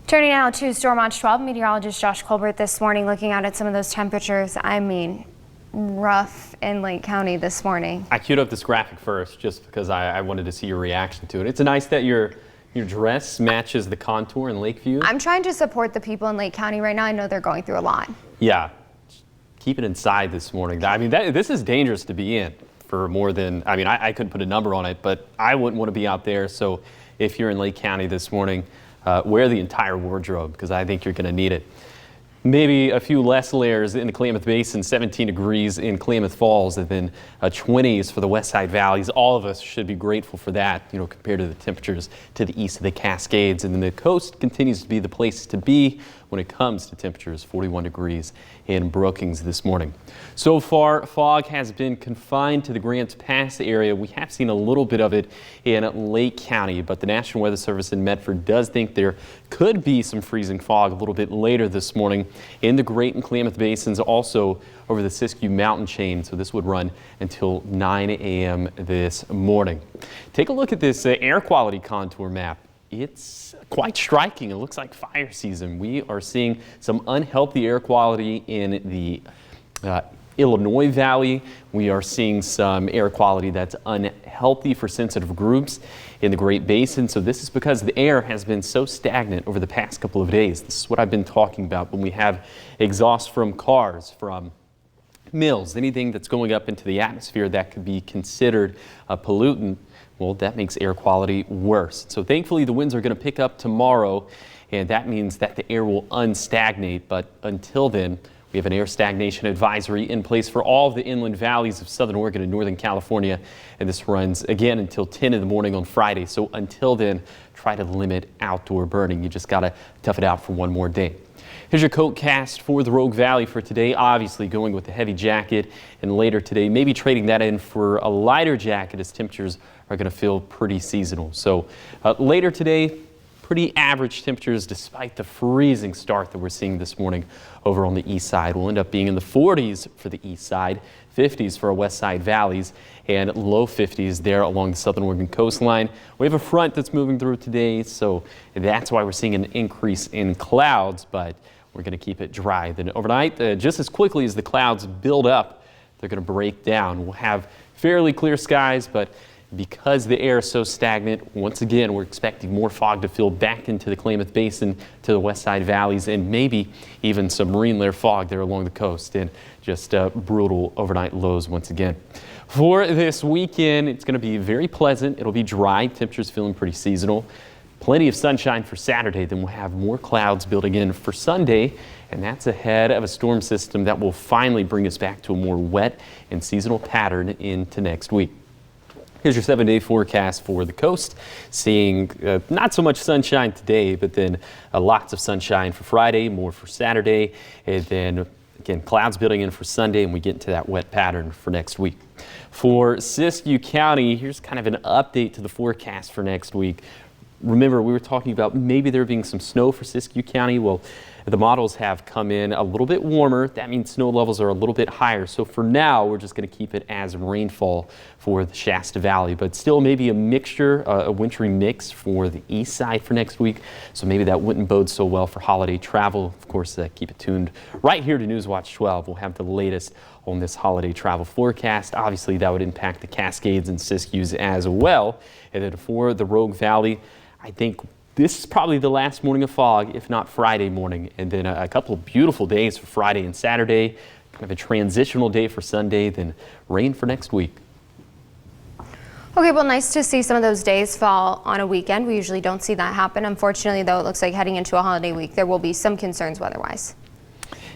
Turning now to Storm Watch 12, meteorologist Josh Colbert this morning looking out at some of those temperatures. I mean, rough in Lake County this morning. I queued up this graphic first just because I wanted to see your reaction to it. It's nice that your dress matches the contour in Lakeview. I'm trying to support the people in Lake County right now. I know they're going through a lot. Yeah, keep it inside this morning. I mean, this is dangerous to be in for more than, I couldn't put a number on it, but I wouldn't want to be out there. So if you're in Lake County this morning, wear the entire wardrobe because I think you're going to need it. Maybe a few less layers in the Klamath Basin, 17 degrees in Klamath Falls, and then 20s for the west side valleys. All of us should be grateful for that, compared to the temperatures to the east of the Cascades. And then the coast continues to be the place to be when it comes to temperatures, 41 degrees in Brookings this morning. So far, fog has been confined to the Grants Pass area. We have seen a little bit of it in Lake County, but the National Weather Service in Medford does think there could be some freezing fog a little bit later this morning in the Great and Klamath Basins, also over the Siskiyou mountain chain. So this would run until 9 a.m. this morning. Take a look at this air quality contour map. It's quite striking. It looks like fire season. We are seeing some unhealthy air quality in the Illinois Valley. We are seeing some air quality that's unhealthy for sensitive groups in the Great Basin. So this is because the air has been so stagnant over the past couple of days. This is what I've been talking about when we have exhaust from cars, from mills, anything that's going up into the atmosphere that could be considered a pollutant. Well, that makes air quality worse. So thankfully the winds are going to pick up tomorrow, and that means that the air will unstagnate. But until then, we have an air stagnation advisory in place for all of the inland valleys of southern Oregon and northern California. And this runs again until 10 in the morning on Friday. So until then, try to limit outdoor burning. You just got to tough it out for one more day. Here's your coat cast for the Rogue Valley for today. Obviously going with the heavy jacket, and later today maybe trading that in for a lighter jacket as temperatures are going to feel pretty seasonal. So later today, pretty average temperatures despite the freezing start that we're seeing this morning over on the east side. We'll end up being in the 40s for the east side, 50s for our west side valleys, and low 50s there along the southern Oregon coastline. We have a front that's moving through today, so that's why we're seeing an increase in clouds, but we're going to keep it dry. Then overnight, just as quickly as the clouds build up, they're going to break down. We'll have fairly clear skies, but because the air is so stagnant, once again, we're expecting more fog to fill back into the Klamath Basin to the west side valleys, and maybe even some marine layer fog there along the coast, and just brutal overnight lows once again. For this weekend, it's going to be very pleasant. It'll be dry. Temperatures feeling pretty seasonal. Plenty of sunshine for Saturday. Then we'll have more clouds building in for Sunday, and that's ahead of a storm system that will finally bring us back to a more wet and seasonal pattern into next week. Here's your 7-day forecast for the coast. Seeing not so much sunshine today, but then lots of sunshine for Friday, more for Saturday, and then again clouds building in for Sunday, and we get into that wet pattern for next week. For Siskiyou County, here's kind of an update to the forecast for next week. Remember, we were talking about maybe there being some snow for Siskiyou County. Well, the models have come in a little bit warmer. That means snow levels are a little bit higher. So for now, we're just going to keep it as rainfall for the Shasta Valley, but still maybe a mixture, a wintry mix for the east side for next week. So maybe that wouldn't bode so well for holiday travel. Of course, keep it tuned right here to Newswatch 12. We'll have the latest on this holiday travel forecast. Obviously, that would impact the Cascades and Siskiyous as well. And then for the Rogue Valley, I think this is probably the last morning of fog, if not Friday morning, and then a couple of beautiful days for Friday and Saturday, kind of a transitional day for Sunday, then rain for next week. Okay, well, nice to see some of those days fall on a weekend. We usually don't see that happen. Unfortunately, though, it looks like heading into a holiday week, there will be some concerns weather-wise.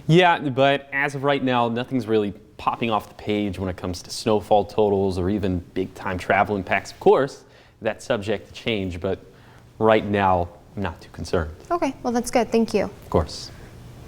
Yeah, but as of right now, nothing's really popping off the page when it comes to snowfall totals or even big-time travel impacts. Of course, that's subject to change, but right now, I'm not too concerned. Okay, well, that's good. Thank you. Of course.